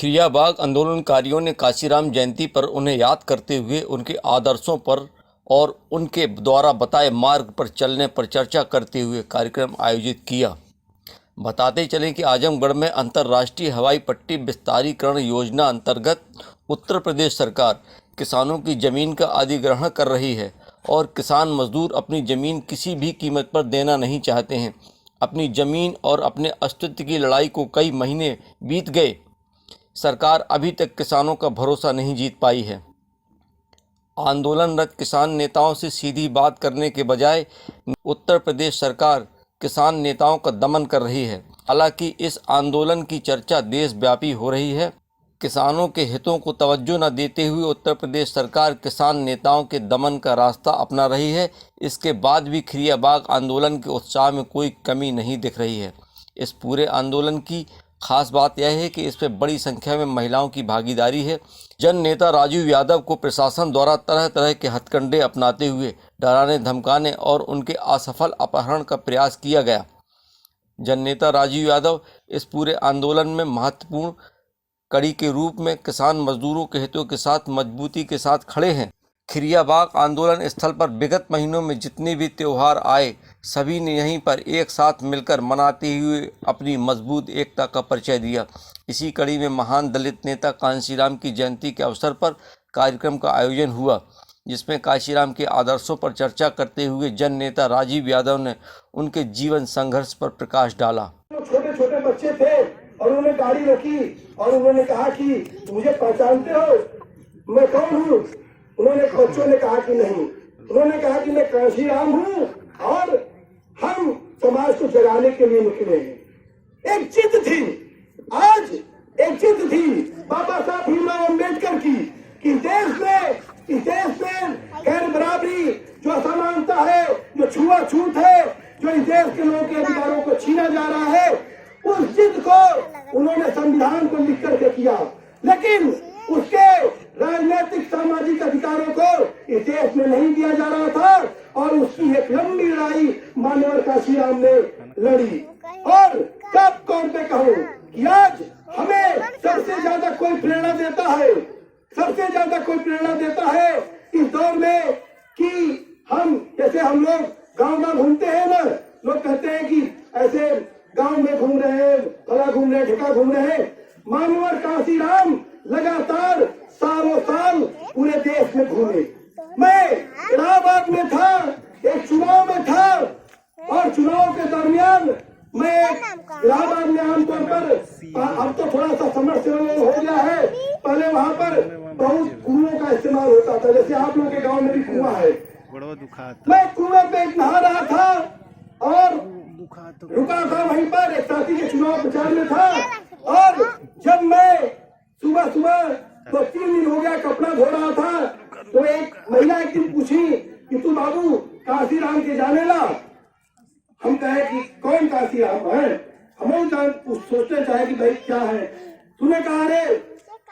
खिरियाबाग आंदोलनकारियों ने काशीराम जयंती पर उन्हें याद करते हुए उनके आदर्शों पर और उनके द्वारा बताए मार्ग पर चलने पर चर्चा करते हुए कार्यक्रम आयोजित किया। बताते चलें कि आजमगढ़ में अंतर्राष्ट्रीय हवाई पट्टी विस्तारीकरण योजना अंतर्गत उत्तर प्रदेश सरकार किसानों की ज़मीन का अधिग्रहण कर रही है और किसान मजदूर अपनी ज़मीन किसी भी कीमत पर देना नहीं चाहते हैं। अपनी ज़मीन और अपने अस्तित्व की लड़ाई को कई महीने बीत गए, सरकार अभी तक किसानों का भरोसा नहीं जीत पाई है। आंदोलनरत किसान नेताओं से सीधी बात करने के बजाय उत्तर प्रदेश सरकार किसान नेताओं का दमन कर रही है। हालांकि इस आंदोलन की चर्चा देशव्यापी हो रही है। किसानों के हितों को तवज्जो न देते हुए उत्तर प्रदेश सरकार किसान नेताओं के दमन का रास्ता अपना रही है। इसके बाद भी खिरियाबाग आंदोलन के उत्साह में कोई कमी नहीं दिख रही है। इस पूरे आंदोलन की खास बात यह है कि इसमें बड़ी संख्या में महिलाओं की भागीदारी है। जन नेता राजीव यादव को प्रशासन द्वारा तरह तरह के हथकंडे अपनाते हुए डराने धमकाने और उनके असफल अपहरण का प्रयास किया गया। जन नेता राजीव यादव इस पूरे आंदोलन में महत्वपूर्ण कड़ी के रूप में किसान मजदूरों के हितों के साथ मजबूती के साथ खड़े हैं। खिरियाबाग आंदोलन स्थल पर विगत महीनों में जितने भी त्यौहार आए, सभी ने यहीं पर एक साथ मिलकर मनाते हुए अपनी मजबूत एकता का परिचय दिया। इसी कड़ी में महान दलित नेता कांशीराम की जयंती के अवसर पर कार्यक्रम का आयोजन हुआ, जिसमें कांशीराम के आदर्शों पर चर्चा करते हुए जन नेता राजीव यादव ने उनके जीवन संघर्ष पर प्रकाश डाला। छोटे छोटे बच्चे थे और उन्होंने गाड़ी रोकी और उन्होंने कहा कि मुझे पहचानते हो, मैं कौन हूँ? उन्होंने बच्चों ने कहा कि नहीं। उन्होंने कहा कि मैं कांशीराम हूँ और हम समाज को जगाने के लिए निकले हैं। एक जिद थी, आज एक जिद थी बाबा साहब भीमराव अम्बेडकर की कि देश में गैर बराबरी, जो असमानता है, जो छुआछूत है, जो इस देश के लोगों के अधिकारों को छीना जा रहा है, उस जिद को उन्होंने संविधान को लिख करके किया। लेकिन उसके राजनीतिक सामाजिक अधिकारों को इस देश में नहीं दिया जा रहा था और उसकी एक लंबी लड़ाई मानवर कांशीराम ने लड़ी। और सब कौन पे कहूँ कि आज हमें सबसे ज्यादा कोई प्रेरणा देता है इस दौर में कि हम जैसे हम लोग गाँव घूमते हैं ना, लोग कहते हैं कि ऐसे गांव में घूम रहे हैं, फला घूम रहे हैं, ढिका घूम रहे हैं। मानवर कांशीराम लगातार सालों साल पूरे देश में घूमे। मैं इलाहाबाद में था, एक चुनाव में था और चुनाव के दरमियान मैं इलाहाबाद में आमतौर पर, अब तो थोड़ा सा समरसेबल हो गया है, पहले वहाँ पर बहुत कुओं का इस्तेमाल होता था, जैसे आप लोगों के गाँव में भी कुआं है। मैं कुएं पे नहा रहा था और रुका था वहीं पर, एक साथी के चुनाव प्रचार में था। और जब मैं सुबह 2-3 दिन हो गया कपड़ा धो रहा था, तो एक महिला एक दिन पूछी कि तू बाबू कांशीराम के जाने ला? हम कहे कि कौन कांशीराम है? हम सोचते चाहे कि भाई क्या है। तूने कहा अरे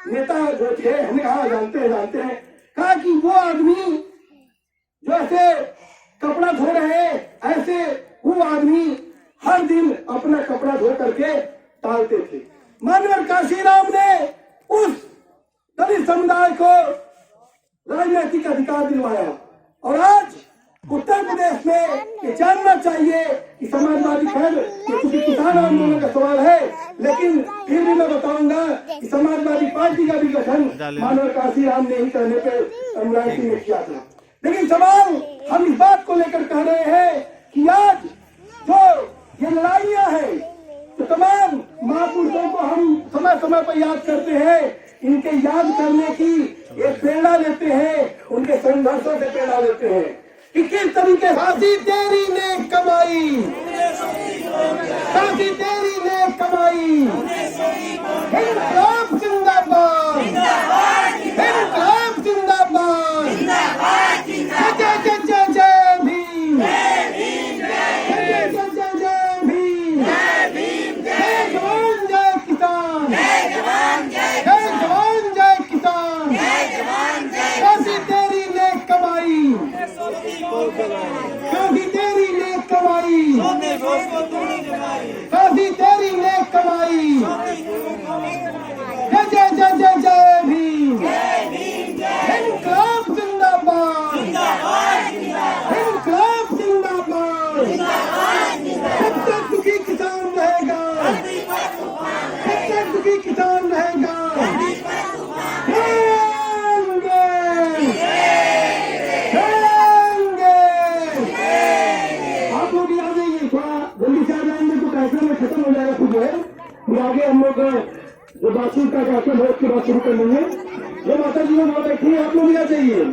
नेता जो थे, हमने कहा जानते हैं। कहा कि वो आदमी जो ऐसे कपड़ा धो रहे हैं, ऐसे वो आदमी हर दिन अपना कपड़ा धो करके डालते थे। मानवर कांशीराम ने उस दलित समुदाय को राजनीतिक अधिकार दिलवाया और आज उत्तर प्रदेश में ये जानना चाहिए कि समाजवादी क्योंकि किसान आंदोलन का सवाल है, लेकिन फिर भी मैं बताऊंगा कि समाजवादी पार्टी का भी गठन मानवर कांशीराम ने ही करने पे अनुराग सिंह ने किया था। लेकिन सवाल हम इस बात को लेकर कह रहे हैं कि आज जो ये लड़ाइयां हैं, तो तमाम महापुरुषों को हम समय समय पर याद करते हैं, इनके याद करने की एक प्रेरणा लेते हैं, उनके संघर्षों से प्रेरणा लेते हैं कि किस तरीके फांसी तेरी ने कमाई, फांसी तेरी ने कमाई। इनकलाब जिंदाबाद, इनकलाब जिंदाबाद, जय जय भीम, काफी तेरी ने कमाई, काफी जब तक दुखी किसान रहेगा रहेंगे, रहेंगे। आप लोग आ जाइए, थोड़ा जल्दी से आ जाएंगे तो कार्यक्रम में खत्म हो जाएगा कुछ है। फिर आगे हम लोग जो बातचीत का कार्यक्रम है उसके बाद शुरू कर लेंगे। जो माता जी लोग वहाँ बैठी है आप लोग भी आ जाइए।